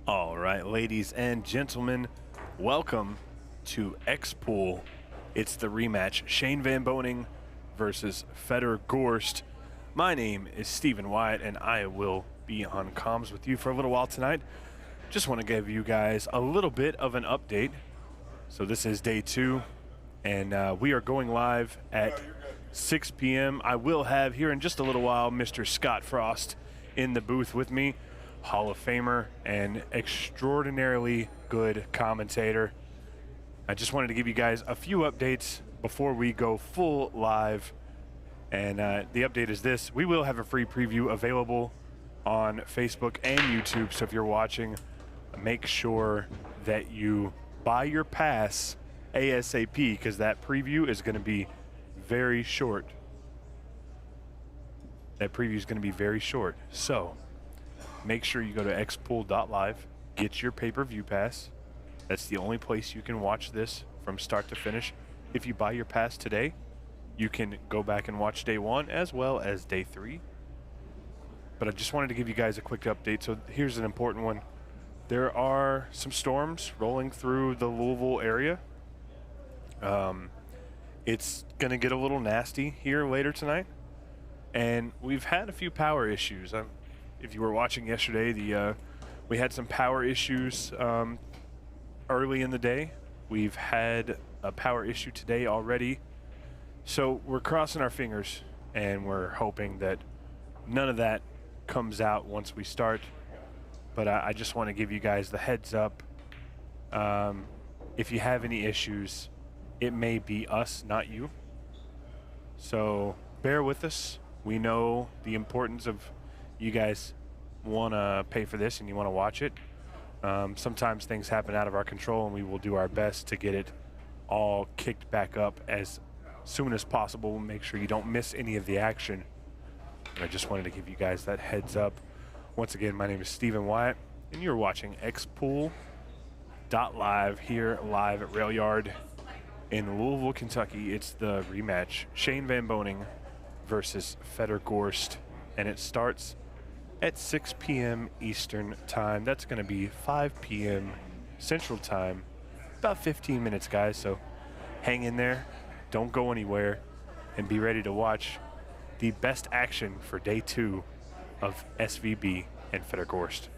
All right, ladies and gentlemen, welcome to X-Pool. It's the rematch, Shane Van Boening versus Fedor Gorst. My name is Stephen Wyatt, and I will be on comms with you for a little while tonight. Just want to give you guys a little bit of an update. So this is day 2, and we are going live at 6 p.m. I will have here in just a little while Mr. Scott Frost in the booth with me. Hall of Famer and extraordinarily good commentator. I just wanted to give you guys a few updates before we go full live. And the update is this: we will have a free preview available on Facebook and YouTube. So if you're watching, make sure that you buy your pass ASAP, because that preview is going to be very short. That preview is going to be very short. So make sure you go to xpool.live, get your pay-per-view pass. That's the only place you can watch this from start to finish. If you buy your pass today, you can go back and watch day 1 as well as day 3. But I just wanted to give you guys a quick update. So here's an important one. There are some storms rolling through the Louisville area. It's going to get a little nasty here later tonight. And we've had a few power issues. If you were watching yesterday, we had some power issues early in the day. We've had a power issue today already. So we're crossing our fingers, and we're hoping that none of that comes out once we start. But I just want to give you guys the heads up. If you have any issues, it may be us, not you. So bear with us. We know the importance of you guys want to pay for this and you want to watch it. Sometimes things happen out of our control, and we will do our best to get it all kicked back up as soon as possible. We'll make sure you don't miss any of the action. And I just wanted to give you guys that heads up. Once again, my name is Stephen Wyatt, and you're watching xpool.live here live at Rail Yard in Louisville, Kentucky. It's the rematch, Shane Van Boening versus Fedor Gorst, and it starts at 6 p.m. Eastern time. That's going to be 5 p.m. Central time. About 15 minutes, guys, so hang in there. Don't go anywhere, and be ready to watch the best action for day 2 of SVB and Fedor Gorst.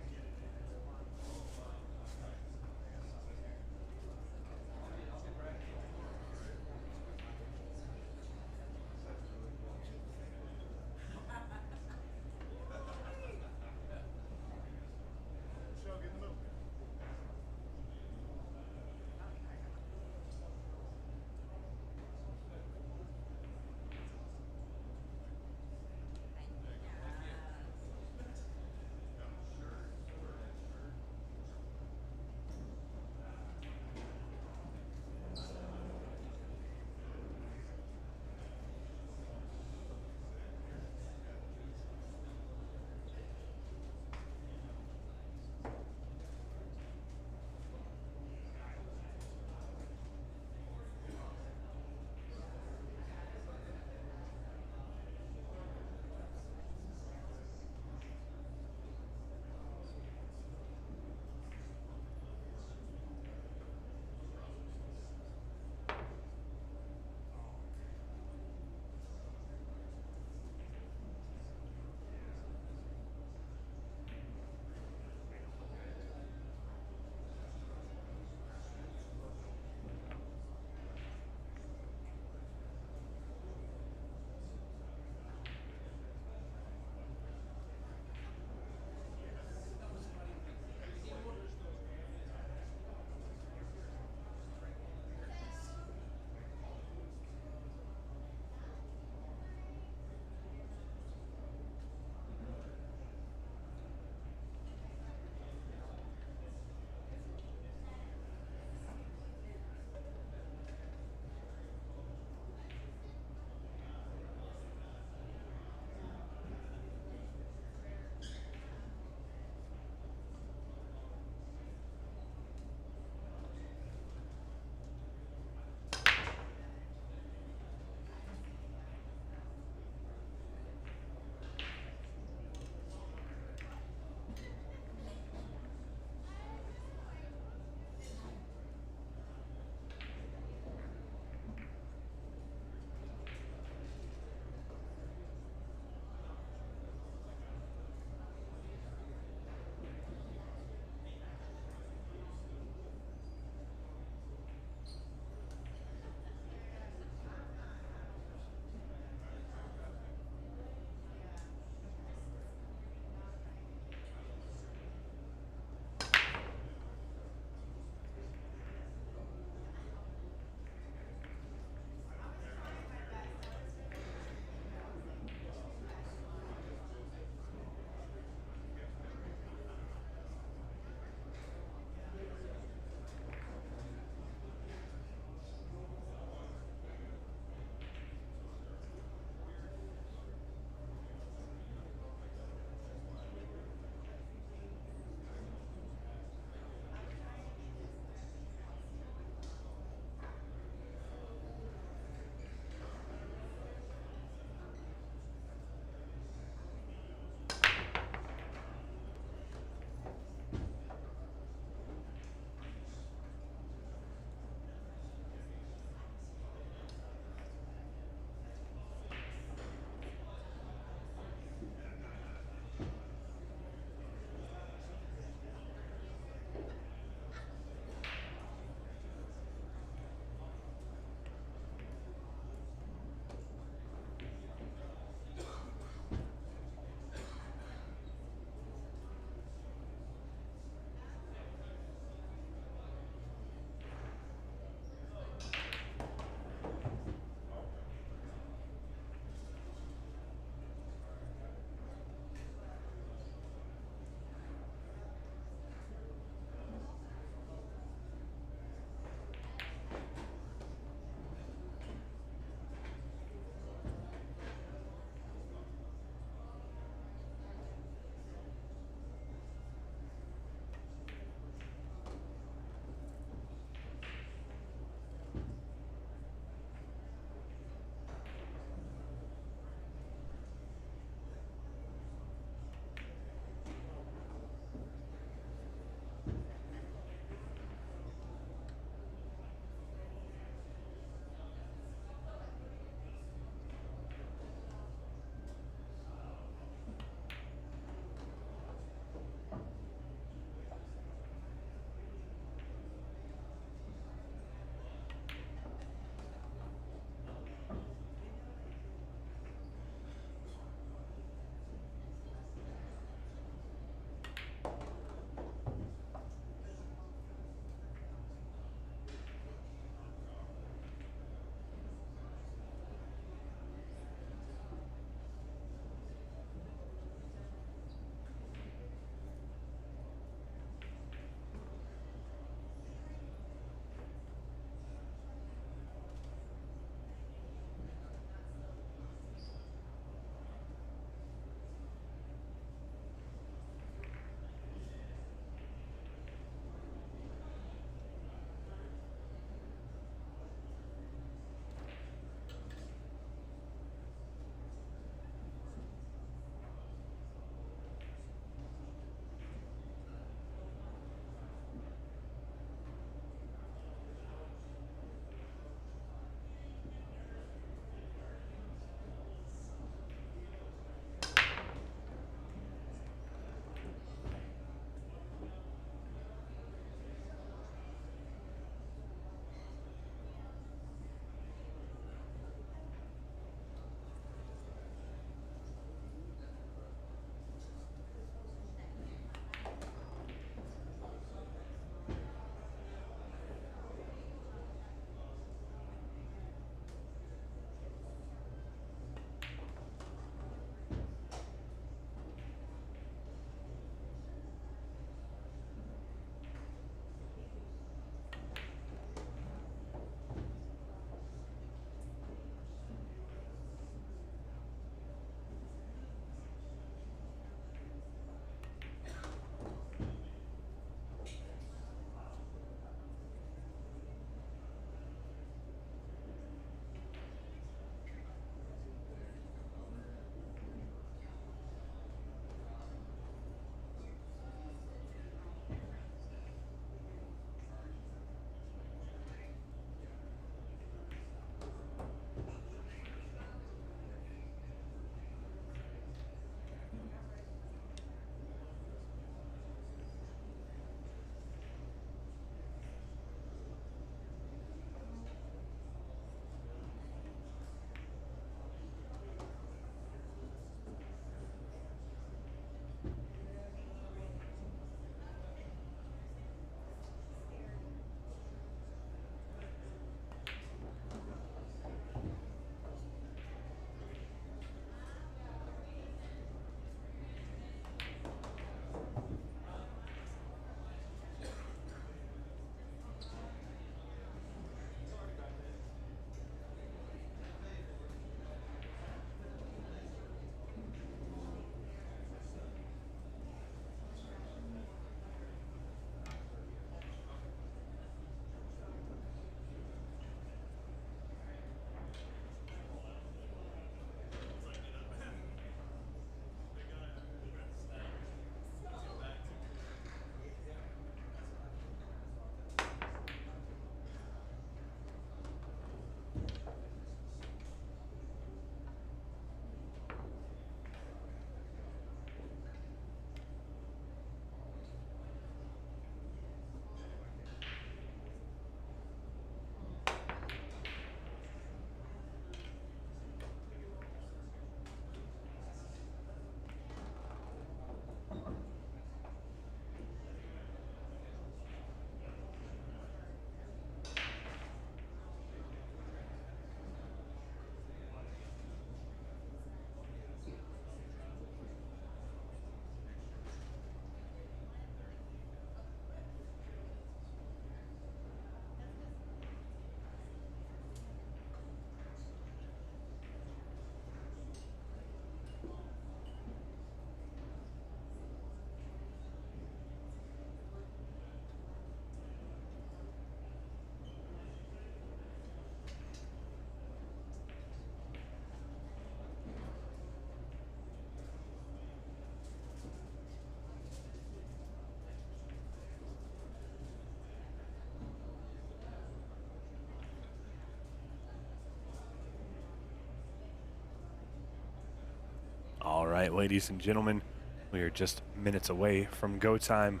right, ladies and gentlemen, we are just minutes away from go time.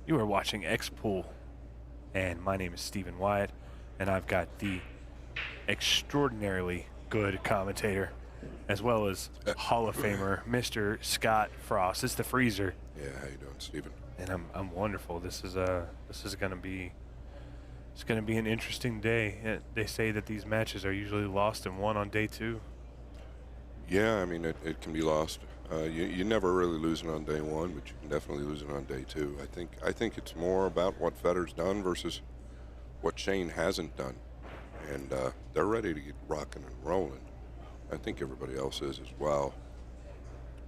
You are watching X-Pool, and my name is Stephen Wyatt, and I've got the extraordinarily good commentator, as well as Hall of Famer, Mr. Scott Frost. It's the Freezer. Yeah, how you doing, Stephen? And I'm wonderful. This is gonna be an interesting day. They say that these matches are usually lost and won on day 2. Yeah, I mean, it can be lost. You never really lose it on day 1, but you can definitely lose it on day 2. I think it's more about what Fedor's done versus what Shane hasn't done. And they're ready to get rocking and rolling. I think everybody else is as well.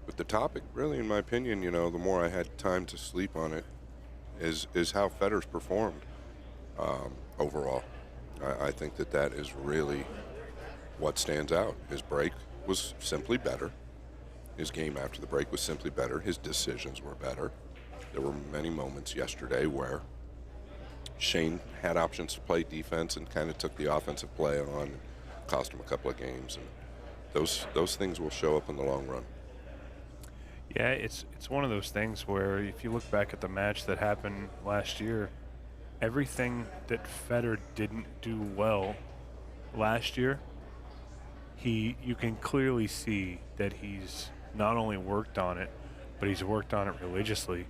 But the topic, really, in my opinion, the more I had time to sleep on it, is how Fedor's performed overall. I think that is really what stands out. His break was simply better. His game after the break was simply better. His decisions were better. There were many moments yesterday where Shane had options to play defense and kind of took the offensive play on and cost him a couple of games. And those things will show up in the long run. Yeah, it's one of those things where if you look back at the match that happened last year, everything that Fedor didn't do well last year, you can clearly see that he's not only worked on it, but he's worked on it religiously,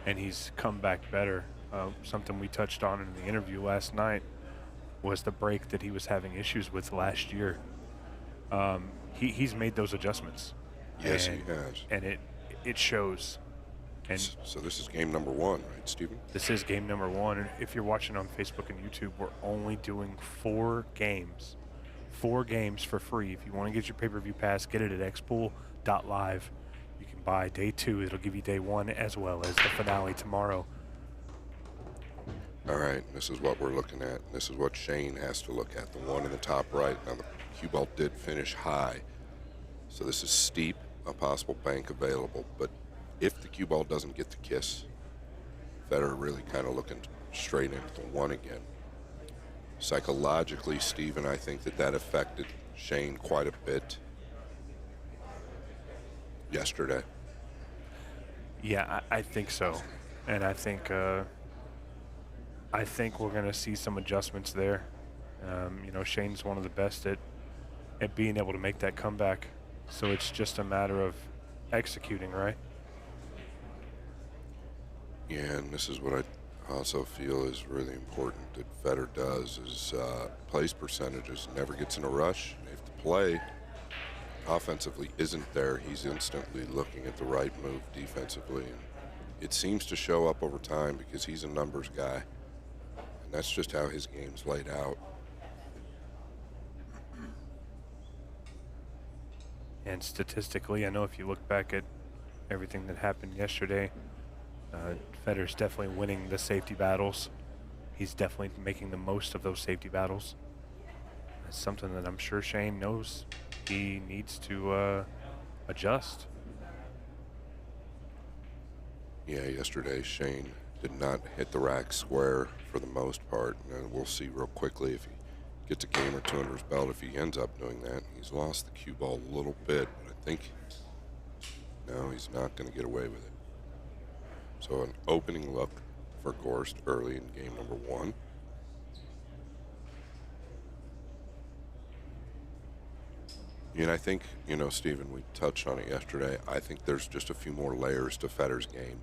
and he's come back better. Something we touched on in the interview last night was the break that he was having issues with last year. He's made those adjustments. Yes, he has. And it shows. And so this is game number 1, right, Stephen? This is game number 1. And if you're watching on Facebook and YouTube, we're only doing 4 games. 4 games for free. If you want to get your pay-per-view pass, get it at xpool.live. You can buy day 2. It'll give you day 1 as well as the finale tomorrow. All right, this is what we're looking at. This is what Shane has to look at, the one in the top right. Now, the cue ball did finish high, so this is steep, a possible bank available. But if the cue ball doesn't get the kiss, Fedor really kind of looking straight into the 1 again. Psychologically, Stephen, I think that affected Shane quite a bit yesterday. Yeah, I think so. And I think we're going to see some adjustments there. Shane's one of the best at being able to make that comeback. So it's just a matter of executing, right? Yeah, and this is what I also feel is really important that Fedor does is plays percentages, never gets in a rush. If the play offensively isn't there, he's instantly looking at the right move defensively. And it seems to show up over time because he's a numbers guy. And that's just how his game's laid out. And statistically, I know if you look back at everything that happened yesterday, Fedor's definitely winning the safety battles. He's definitely making the most of those safety battles. That's something that I'm sure Shane knows he needs to adjust. Yeah, yesterday Shane did not hit the rack square for the most part. And we'll see real quickly if he gets a game or 2 under his belt if he ends up doing that. He's lost the cue ball a little bit, but I think no, he's not going to get away with it. So an opening look for Gorst early in game number 1. And I think, Stephen, we touched on it yesterday. I think there's just a few more layers to Fedor's game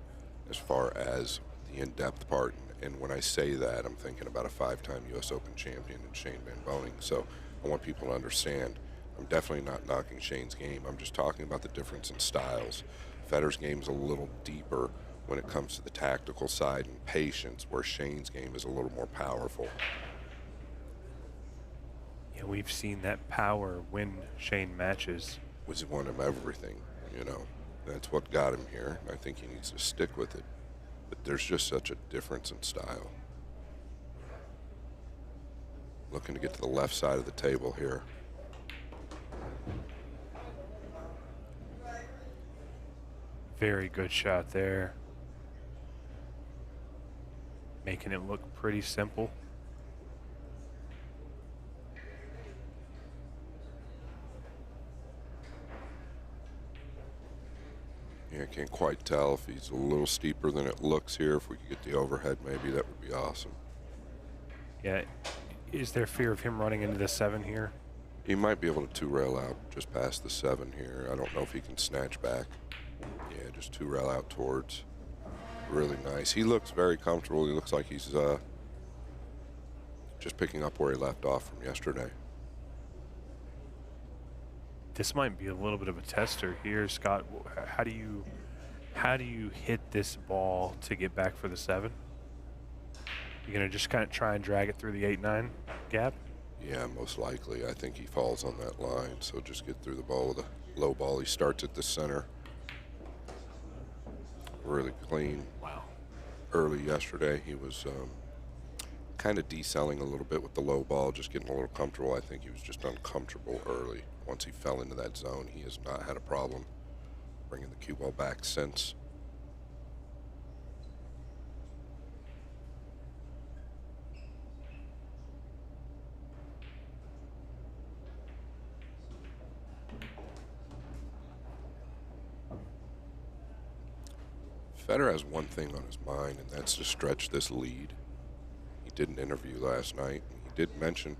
as far as the in-depth part. And when I say that, I'm thinking about a 5-time U.S. Open champion in Shane Van Boening. So I want people to understand I'm definitely not knocking Shane's game. I'm just talking about the difference in styles. Fedor's game is a little deeper when it comes to the tactical side and patience, where Shane's game is a little more powerful. Yeah, we've seen that power win Shane matches. Was won him everything, That's what got him here. I think he needs to stick with it. But there's just such a difference in style. Looking to get to the left side of the table here. Very good shot there. Making it look pretty simple. Yeah, I can't quite tell if he's a little steeper than it looks here. If we could get the overhead, maybe that would be awesome. Yeah. Is there fear of him running into the 7 here? He might be able to two-rail out just past the 7 here. I don't know if he can snatch back. Yeah, just two-rail out towards. Really nice. He looks very comfortable. He looks like he's just picking up where he left off from yesterday. This might be a little bit of a tester here, Scott. How do you hit this ball to get back for the 7? You're gonna just kind of try and drag it through the 8-9 gap? Yeah, most likely. I think he falls on that line, so just get through the ball with a low ball. He starts at the center. Really clean. Wow. Early yesterday, he was kind of decelling a little bit with the low ball, just getting a little comfortable. I think he was just uncomfortable early. Once he fell into that zone, he has not had a problem bringing the cue ball back since. Fedor has one thing on his mind, and that's to stretch this lead. He did an interview last night, and he did mention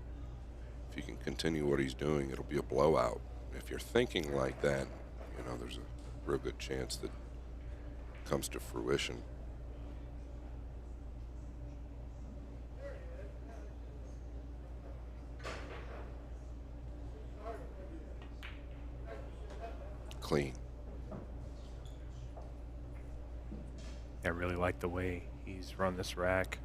if he can continue what he's doing, it'll be a blowout. If you're thinking like that, you know, there's a real good chance that it comes to fruition. Clean. I really like the way he's run this rack.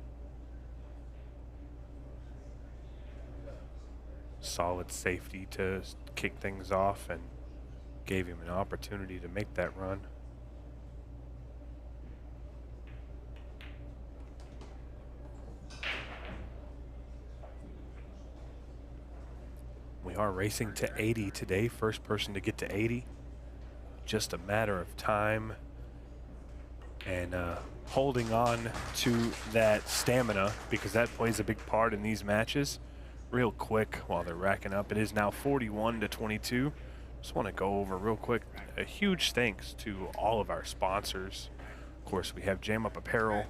Solid safety to kick things off and gave him an opportunity to make that run. We are racing to 80 today. First person to get to 80. Just a matter of time. And holding on to that stamina, because that plays a big part in these matches. Real quick while they're racking up. It is now 41-22. Just want to go over real quick. A huge thanks to all of our sponsors. Of course, we have Jam Up Apparel,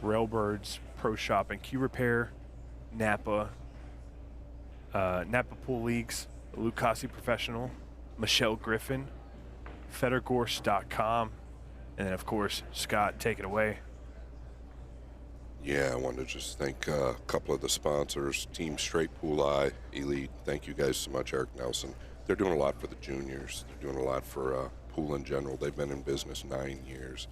Railbirds, Pro Shop and Q Repair, Napa, Napa Pool Leagues, Lucasi Professional, Michelle Griffin, FedorGorst.com, and then, of course, Scott, take it away. Yeah, I wanted to just thank a couple of the sponsors, Team Straight Pool Eye, Elite. Thank you guys so much, Eric Nelson. They're doing a lot for the juniors. They're doing a lot for pool in general. They've been in business 9 years.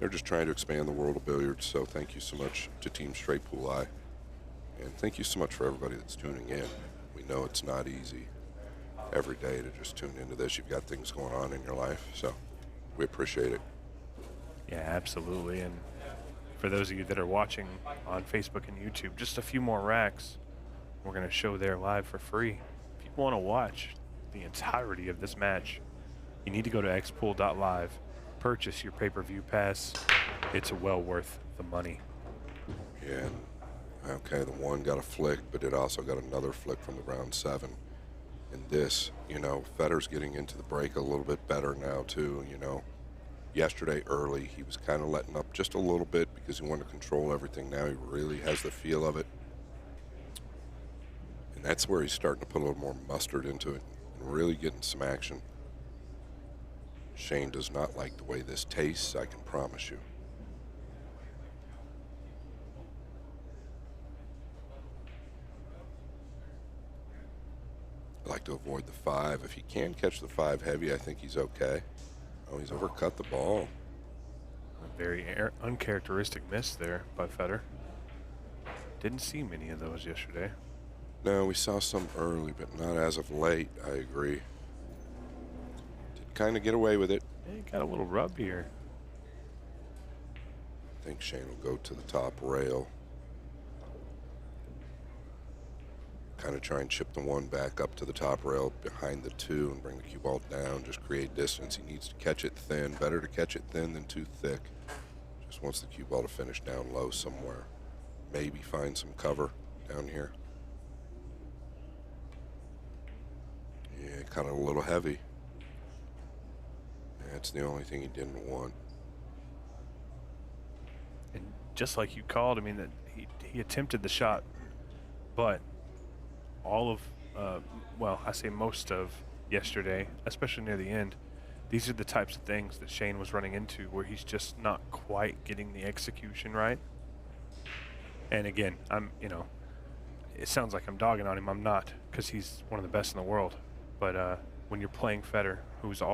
They're just trying to expand the world of billiards, so thank you so much to Team Straight Pool Eye. And thank you so much for everybody that's tuning in. We know it's not easy every day to just tune into this. You've got things going on in your life, so we appreciate it. Yeah, absolutely. And for those of you that are watching on Facebook and YouTube, just a few more racks. We're going to show there live for free. If you want to watch the entirety of this match, you need to go to xpool.live, purchase your pay-per-view pass. It's well worth the money. Yeah, okay, the one got a flick, but it also got another flick from the round 7. And this, you know, Fedor's getting into the break a little bit better now, too, you know. Yesterday early, he was kind of letting up just a little bit because he wanted to control everything. Now he really has the feel of it. And that's where he's starting to put a little more mustard into it and really getting some action. Shane does not like the way this tastes, I can promise you. I like to avoid the 5. If he can catch the 5 heavy, I think he's okay. Oh, he's overcut the ball. A very uncharacteristic miss there by Fedor. Didn't see many of those yesterday. No, we saw some early, but not as of late, I agree. Did kind of get away with it. Yeah, got a little rub here. I think Shane will go to the top rail. Kind of try and chip the 1 back up to the top rail behind the 2 and bring the cue ball down, just create distance. He needs to catch it thin. Better to catch it thin than too thick. Just wants the cue ball to finish down low somewhere. Maybe find some cover down here. Yeah, kind of a little heavy. Yeah, that's the only thing he didn't want. And just like you called, I mean, that he attempted the shot, but all of, well, I say most of yesterday, especially near the end, these are the types of things that Shane was running into where he's just not quite getting the execution right. And again, it sounds like I'm dogging on him. I'm not, because he's one of the best in the world. But when you're playing Fedor, who's